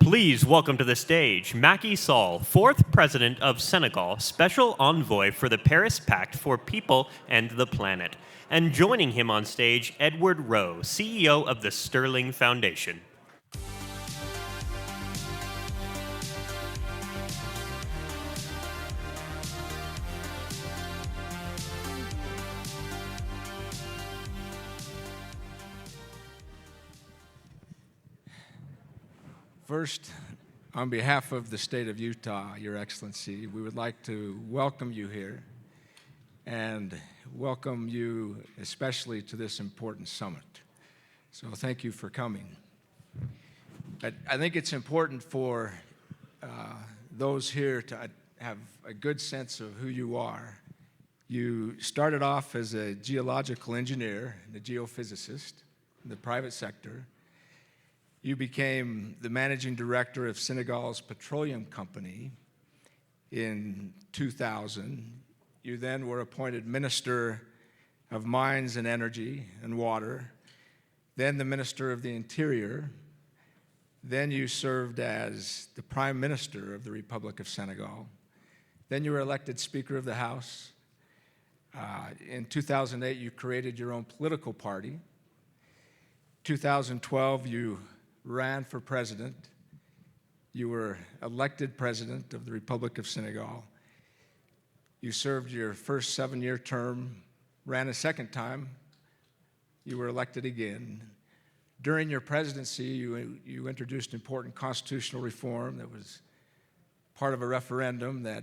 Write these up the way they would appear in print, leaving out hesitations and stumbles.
Please welcome to the stage Macky Sall, 4th President of Senegal, Special Envoy for the Paris Pact for People and the Planet. And joining him on stage, Edward Rowe, CEO of the Stirling Foundation. First, on behalf of the state of Utah, Your Excellency, we would like to welcome you here and welcome you especially to this important summit. So thank you for coming. I think it's important for those here to have a good sense of who you are. You started off as a geological engineer and a geophysicist in the private sector. You became the managing director of Senegal's petroleum company in 2000. You then were appointed Minister of Mines and Energy and Water, then the Minister of the Interior. Then you served as the Prime Minister of the Republic of Senegal. Then you were elected Speaker of the House. In 2008, you created your own political party. 2012, you ran for president. You were elected president of the Republic of Senegal. You served your first 7-year term, ran a second time. You were elected again. During your presidency, you introduced important constitutional reform that was part of a referendum that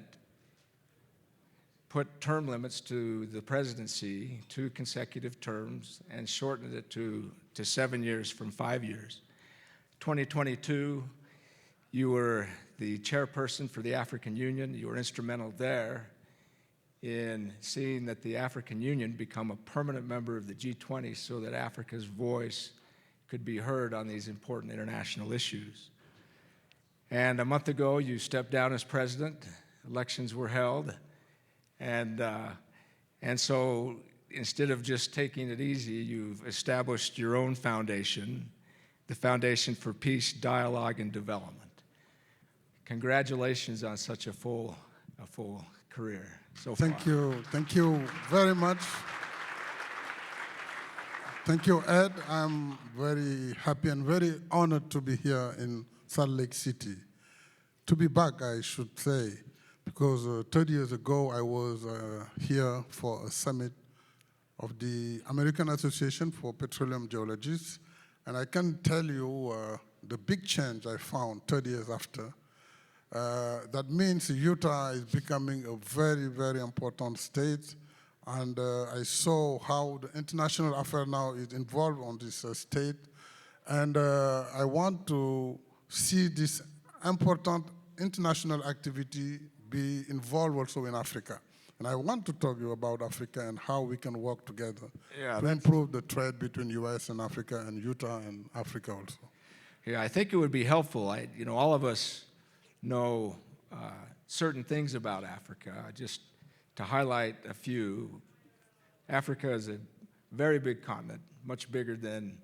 put term limits to the presidency, 2 consecutive terms, and shortened it to 7 years from 5 years. 2022, you were the chairperson for the African Union. You were instrumental there in seeing that the African Union become a permanent member of the G20 so that Africa's voice could be heard on these important international issues. And a month ago, you stepped down as president. Elections were held. And so instead of just taking it easy, you've established your own foundation, the Foundation for Peace, Dialogue, and Development. Congratulations on such a full career so far. Thank you very much. Thank you, Ed. I'm very happy and very honored to be here in Salt Lake City. To be back, I should say, because 30 years ago I was here for a summit of the American Association for Petroleum Geologists. And I can tell you the big change I found 30 years after. That means Utah is becoming a very, very important state. And I saw how the international affair now is involved on this state. And I want to see this important international activity be involved also in Africa. And I want to talk to you about Africa and how we can work together to improve the trade between U.S. and Africa and Utah and Africa also. Yeah, I think it would be helpful. All of us know certain things about Africa. Just to highlight a few, Africa is a very big continent, much bigger than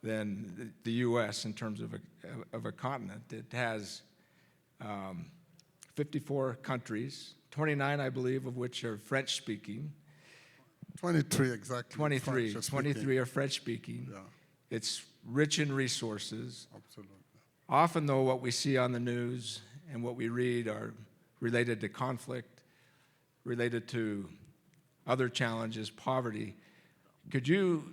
the U.S. in terms of a continent. It has 54 countries, 29, I believe, of which are French-speaking. 23, exactly. 23 are French-speaking. Yeah. It's rich in resources. Absolutely. Often, though, what we see on the news and what we read are related to conflict, related to other challenges, poverty. Could you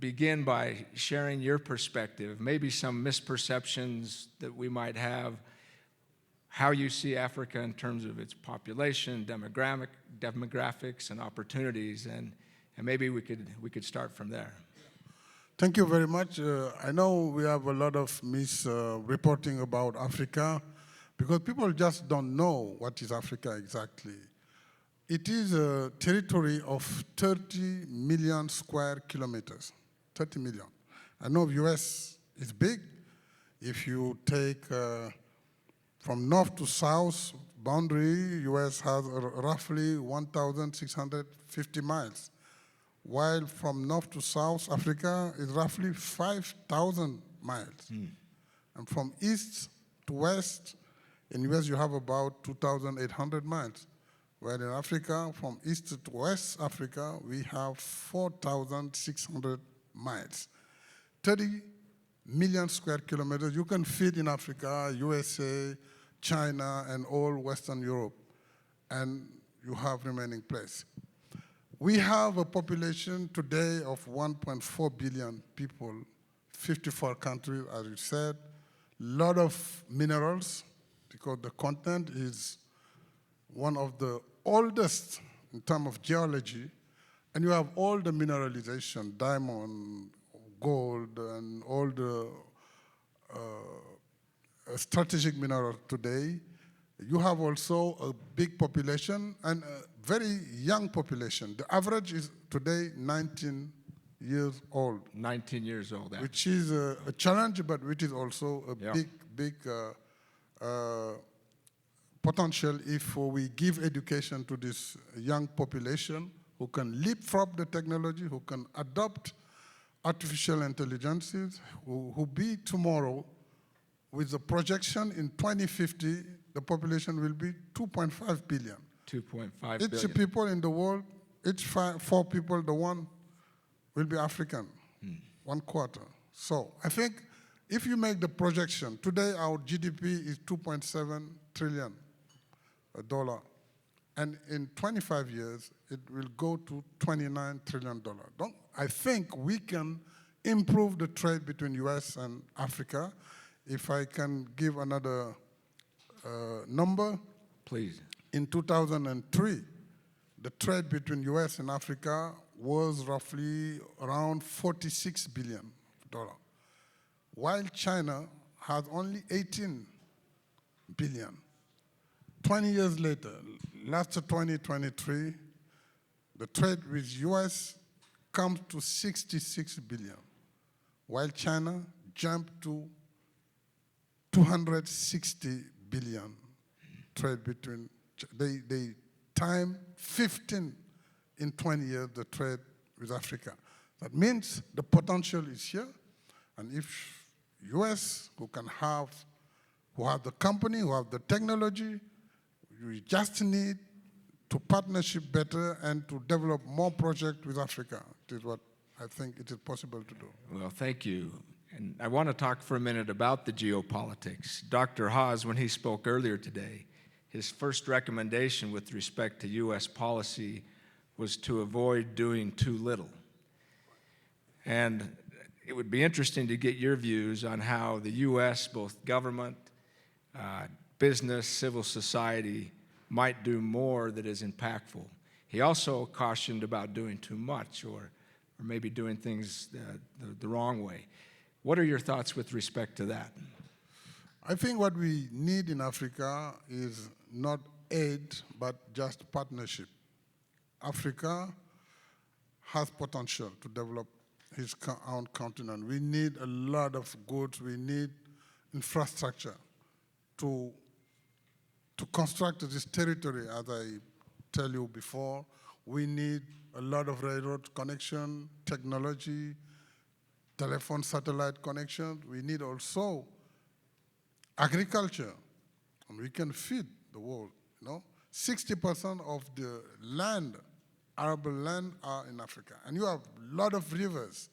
begin by sharing your perspective, maybe some misperceptions that we might have, how you see Africa in terms of its population, demographics, and opportunities, and maybe we could start from there. Thank you very much. I know we have a lot of misreporting about Africa because people just don't know what is Africa exactly. It is a territory of 30 million square kilometers, 30 million. I know the US is big. If you take from north to south boundary, US has roughly 1,650 miles, while from north to south, Africa is roughly 5,000 miles. And from east to west, in US you have about 2,800 miles. Where in Africa, from east to west Africa, we have 4,600 miles. 30 million square kilometers you can fit in Africa, USA, China, and all Western Europe, and you have remaining place. We have a population today of 1.4 billion people, 54 countries, as you said, a lot of minerals, because the continent is one of the oldest in terms of geology, and you have all the mineralization, diamond, gold, and all the strategic minerals today. You have also a big population and a very young population. The average is today 19 years old. 19 years old. Which is a challenge, but which is also a big potential if we give education to this young population who can leapfrog the technology, who can adopt artificial intelligences, who be tomorrow with the projection in 2050, the population will be 2.5 billion. 2.5 billion. Each people in the world, each 4 people, the one will be African, 1/4. So I think if you make the projection, today our GDP is $2.7 trillion. And in 25 years, it will go to $29 trillion. I think we can improve the trade between US and Africa. If I can give another number. Please. In 2003, the trade between US and Africa was roughly around $46 billion, while China has only 18 billion. 20 years later, last 2023, the trade with US comes to 66 billion, while China jumped to 260 billion trade between, they time 15 in 20 years the trade with Africa. That means the potential is here, and if US, who have the company, who have the technology, we just need to partnership better and to develop more projects with Africa. It is what I think it is possible to do. Well, thank you. And I want to talk for a minute about the geopolitics. Dr. Haas, when he spoke earlier today, his first recommendation with respect to U.S. policy was to avoid doing too little. And it would be interesting to get your views on how the U.S., both government, business, civil society, might do more that is impactful. He also cautioned about doing too much or maybe doing things the wrong way. What are your thoughts with respect to that? I think what we need in Africa is not aid, but just partnership. Africa has potential to develop its own continent. We need a lot of goods. We need infrastructure to construct this territory, as I tell you before. We need a lot of railroad connection, technology, telephone satellite connection. We need also agriculture, and we can feed the world. 60% of the land, arable land, are in Africa. And you have a lot of rivers.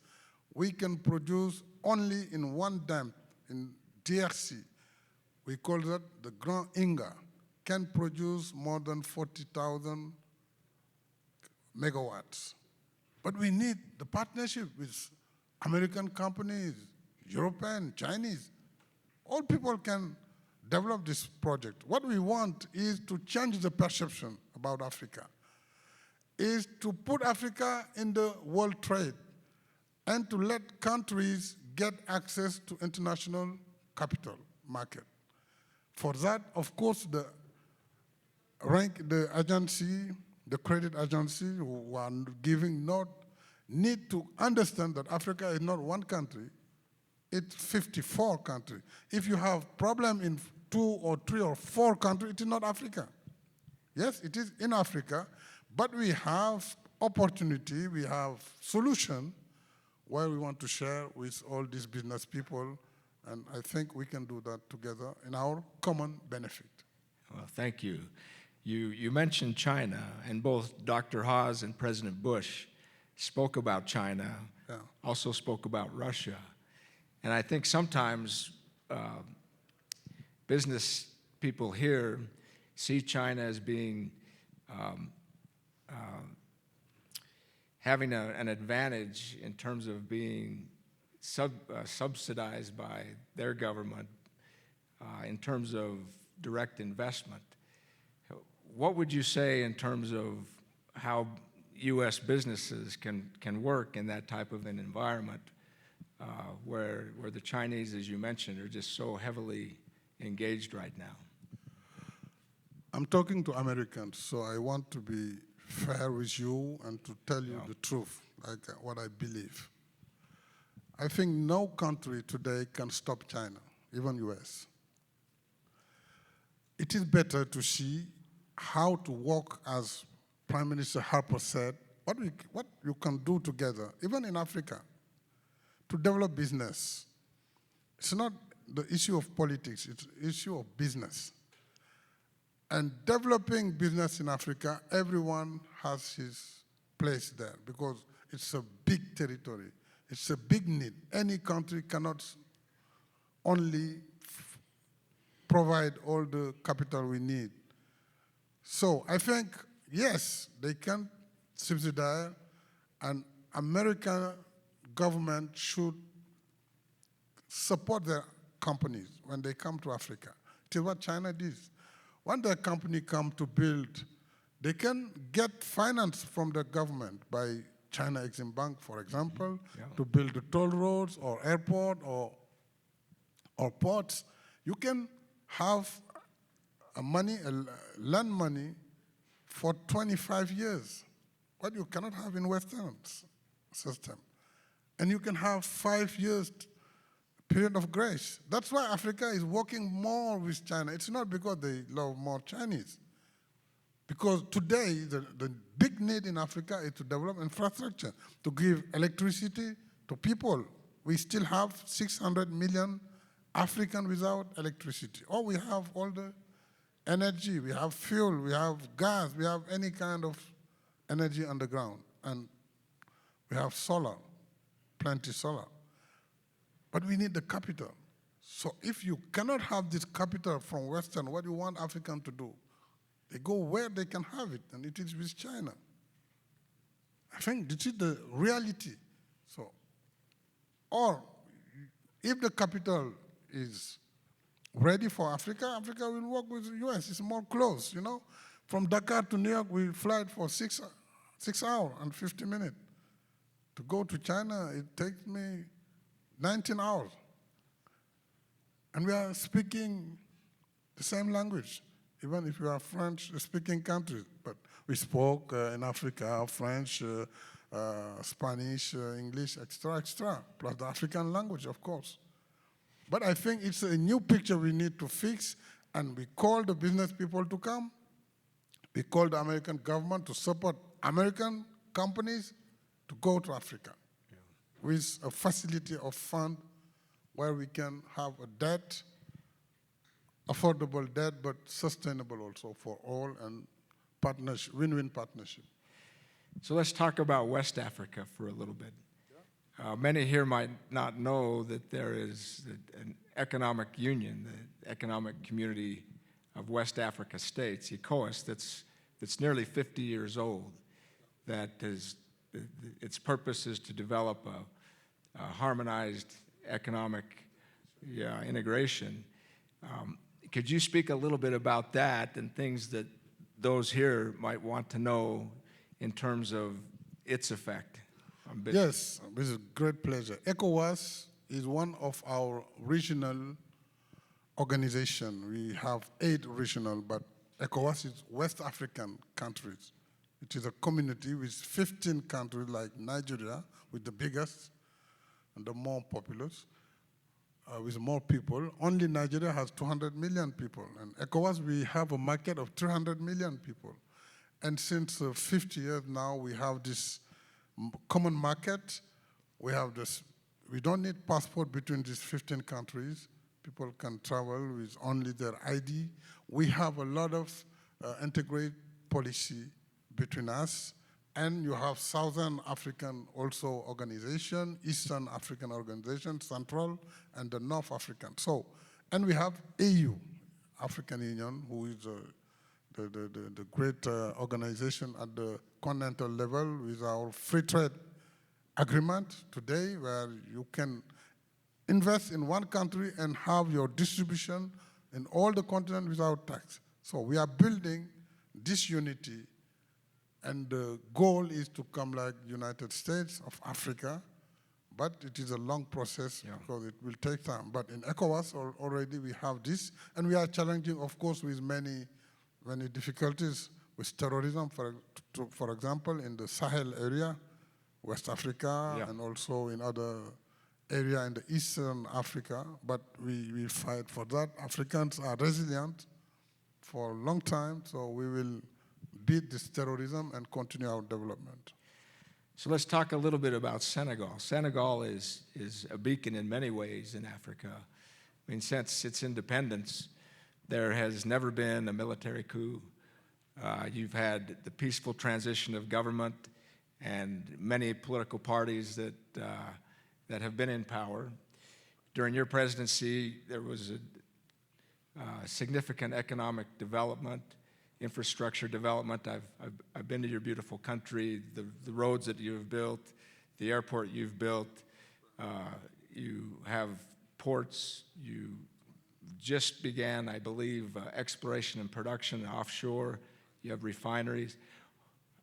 We can produce only in one dam in DRC. We call that the Grand Inga, can produce more than 40,000 megawatts. But we need the partnership with American companies, European, Chinese. All people can develop this project. What we want is to change the perception about Africa, is to put Africa in the world trade and to let countries get access to international capital market. For that, of course, the agency, the credit agency who are giving note need to understand that Africa is not one country, it's 54 countries. If you have problem in 2 or 3 or 4 countries, it is not Africa. Yes, it is in Africa, but we have opportunity, we have solution where we want to share with all these business people And I think we can do that together in our common benefit. Well, thank you. You mentioned China, and both Dr. Haas and President Bush spoke about China, also spoke about Russia. And I think sometimes business people here see China as being having an advantage in terms of being subsidized by their government in terms of direct investment. What would you say in terms of how U.S. businesses can work in that type of an environment where the Chinese, as you mentioned, are just so heavily engaged right now? I'm talking to Americans, so I want to be fair with you and to tell you the truth, like what I believe. I think no country today can stop China, even US. It is better to see how to work, as Prime Minister Harper said, what you can do together, even in Africa, to develop business. It's not the issue of politics, it's the issue of business. And developing business in Africa, everyone has his place there because it's a big territory. It's a big need. Any country cannot only provide all the capital we need. So I think, yes, they can subsidize, and American government should support their companies when they come to Africa. It is what China did. When their company come to build, they can get finance from the government by China Exim Bank, for example, to build the toll roads or airport or ports. You can have land money for 25 years, what you cannot have in Western system. And you can have 5 years period of grace. That's why Africa is working more with China. It's not because they love more Chinese. Because today, the big need in Africa is to develop infrastructure, to give electricity to people. We still have 600 million Africans without electricity. Or we have all the energy, we have fuel, we have gas, we have any kind of energy underground. And we have solar, plenty solar. But we need the capital. So if you cannot have this capital from Western, what do you want Africans to do? They go where they can have it, and it is with China. I think this is the reality. So, or if the capital is ready for Africa, Africa will work with the US. It's more close, you know. From Dakar to New York, we fly for 6 hours and 50 minutes. To go to China, it takes me 19 hours. And we are speaking the same language, even if we are French-speaking countries. But we spoke in Africa, French, Spanish, English, extra, plus the African language, of course. But I think it's a new picture we need to fix, and we call the business people to come. We call the American government to support American companies to go to Africa with a facility of fund where we can have a debt, affordable debt, but sustainable also for all, and partnership, win-win partnership. So let's talk about West Africa for a little bit. Many here might not know that there is an economic union, the Economic Community of West Africa States, ECOWAS, that's nearly 50 years old, that is, its purpose is to develop a harmonized economic integration. Could you speak a little bit about that and things that those here might want to know in terms of its effect on business? Yes, with great pleasure. ECOWAS is one of our regional organizations. We have 8 regional, but ECOWAS is West African countries. It is a community with 15 countries like Nigeria, with the biggest and the more populous, with more people. Only Nigeria has 200 million people. And ECOWAS, we have a market of 300 million people. And since 50 years now, we have this common market. We have this we don't need passport between these 15 countries. People can travel with only their ID. We have a lot of integrated policy between us, and you have Southern African also organization, Eastern African organization, Central, and the North African. So, and we have AU, African Union, who is the great organization at the continental level with our free trade agreement today, where you can invest in one country and have your distribution in all the continent without tax. So we are building this unity, and the goal is to come like United States of Africa, but it is a long process because it will take time. But in ECOWAS already we have this, and we are challenging, of course, with many difficulties with terrorism, for example, in the Sahel area, West Africa, and also in other area in the Eastern Africa, but we fight for that. Africans are resilient for a long time, so we will beat this terrorism and continue our development. So let's talk a little bit about Senegal. Senegal is a beacon in many ways in Africa. I mean, since its independence, there has never been a military coup. You've had the peaceful transition of government and many political parties that have been in power. During your presidency, there was a significant economic development, infrastructure development. I've been to your beautiful country, the roads that you have built, the airport you've built. You have ports. You just began, I believe, exploration and production offshore. You have refineries.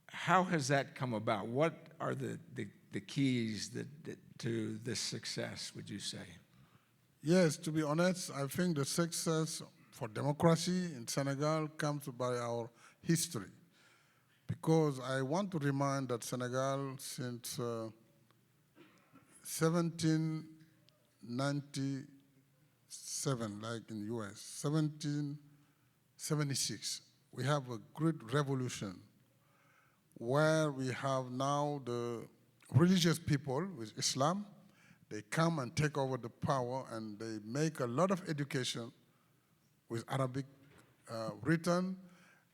How has that come about? What are the keys to this success, would you say? Yes, to be honest, I think the success for democracy in Senegal comes by our history. Because I want to remind that Senegal, since 1797, like in the US, 1776, we have a great revolution where we have now the religious people with Islam. They come and take over the power, and they make a lot of education with Arabic written,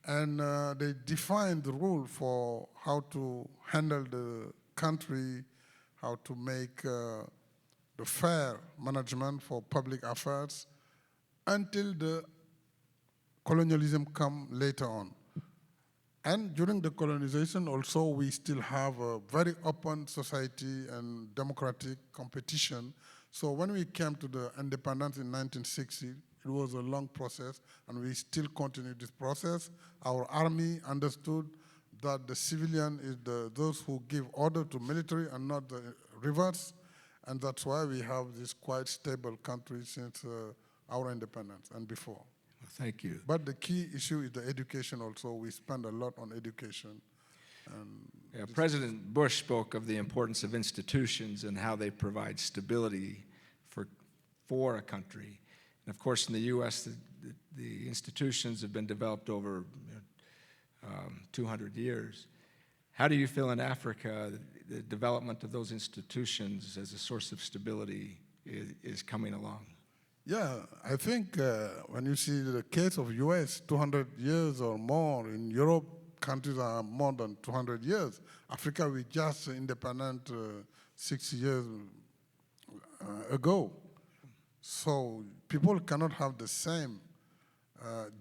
and they define the rule for how to handle the country, how to make the fair management for public affairs, until the colonialism come later on. And during the colonization also, we still have a very open society and democratic competition. So when we came to the independence in 1960, it was a long process, and we still continue this process. Our army understood that the civilian is those who give order to military and not the reverse, and that's why we have this quite stable country since our independence and before. Thank you. But the key issue is the education also. We spend a lot on education. President Bush spoke of the importance of institutions and how they provide stability for a country. And of course, in the U.S., the institutions have been developed over 200 years. How do you feel in Africa the development of those institutions as a source of stability is coming along? Yeah, I think when you see the case of U.S., 200 years or more. In Europe, countries are more than 200 years. Africa, we just independent 60 years ago. So people cannot have the same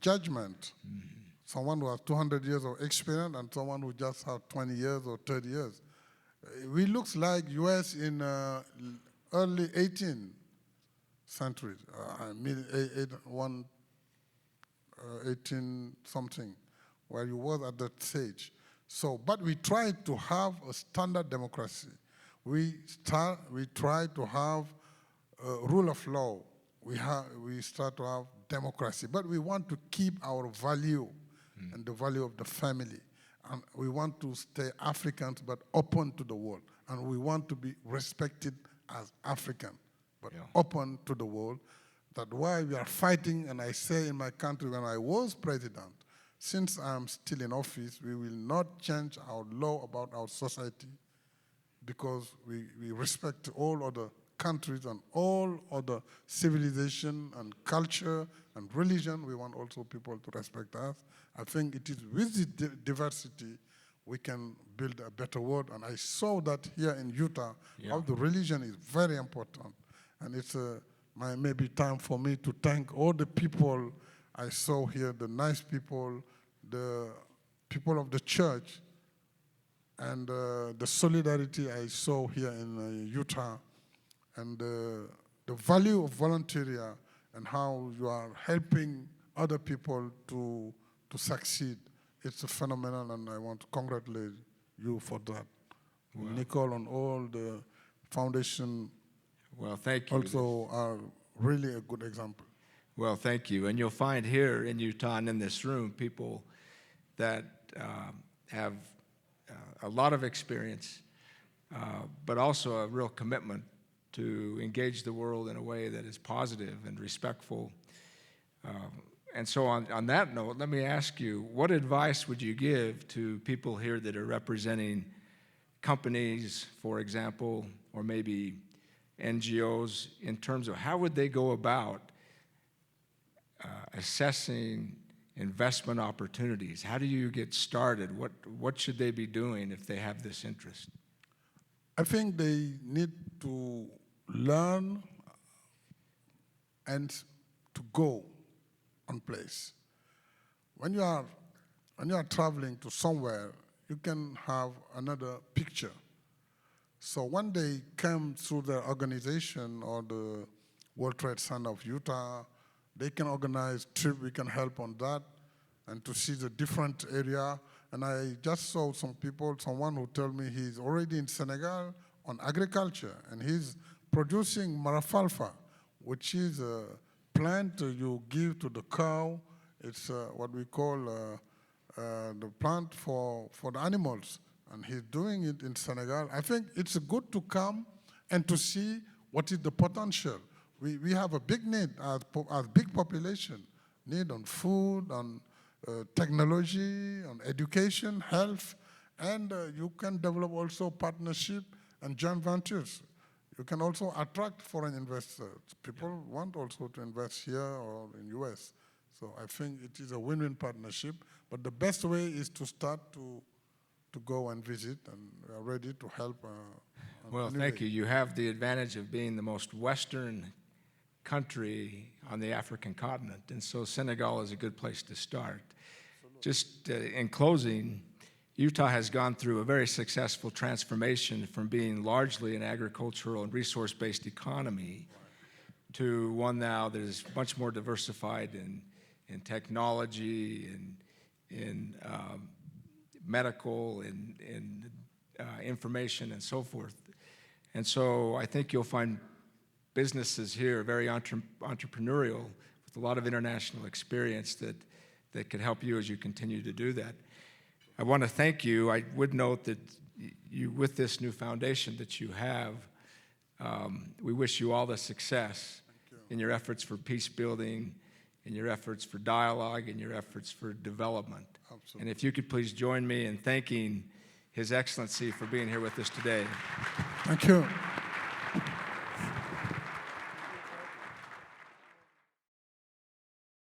judgment. Mm-hmm. Someone who has 200 years of experience and someone who just has 20 years or 30 years. We looks like U.S. in early 18th century, 18 something, where you was at that stage. So, but we tried to have a standard democracy. We try to have rule of law. We start to have democracy, but we want to keep our value and the value of the family. And we want to stay Africans, but open to the world. And we want to be respected as African, but open to the world. That's why we are fighting, and I say in my country when I was president, since I'm still in office, we will not change our law about our society because we respect all other countries and all other civilization and culture and religion. We want also people to respect us. I think it is with the diversity we can build a better world. And I saw that here in Utah, how the religion is very important. And it's maybe time for me to thank all the people I saw here, the nice people, the people of the church, and the solidarity I saw here in Utah, and the value of volunteer and how you are helping other people to succeed. It's a phenomenon, and I want to congratulate you for that. Well, Nicole and all the foundation thank you. Also are really a good example. Well, thank you. And you'll find here in Utah and in this room people that have a lot of experience, but also a real commitment to engage the world in a way that is positive and respectful. And so on that note, let me ask you, what advice would you give to people here that are representing companies, for example, or maybe NGOs, in terms of how would they go about assessing investment opportunities? How do you get started? What should they be doing if they have this interest? I think they need to learn and to go on place. When you are traveling to somewhere, you can have another picture. So when they come through their organization or the World Trade Center of Utah, they can organize trip, we can help on that, and to see the different area. And I just saw someone who told me he's already in Senegal on agriculture, and he's producing marafalfa, which is a plant you give to the cow. It's what we call the plant for the animals. And he's doing it in Senegal. I think it's good to come and to see what is the potential. We have a big need as big population, need on food, on technology, on education, health, and you can develop also partnership and joint ventures. You can also attract foreign investors. People want also to invest here or in US. So I think it is a win-win partnership, but the best way is to start to go and visit, and we are ready to help. Well, thank you. You have the advantage of being the most Western country on the African continent, and so Senegal is a good place to start. Absolutely. Just in closing, Utah has gone through a very successful transformation from being largely an agricultural and resource-based economy to one now that is much more diversified in technology, in medical, in information, and so forth. And so I think you'll find businesses here very entrepreneurial with a lot of international experience that could help you as you continue to do that. I want to thank you. I would note that you, with this new foundation that you have, we wish you all the success in your efforts for peace building, in your efforts for dialogue, in your efforts for development. Absolutely. And if you could please join me in thanking His Excellency for being here with us today. Thank you.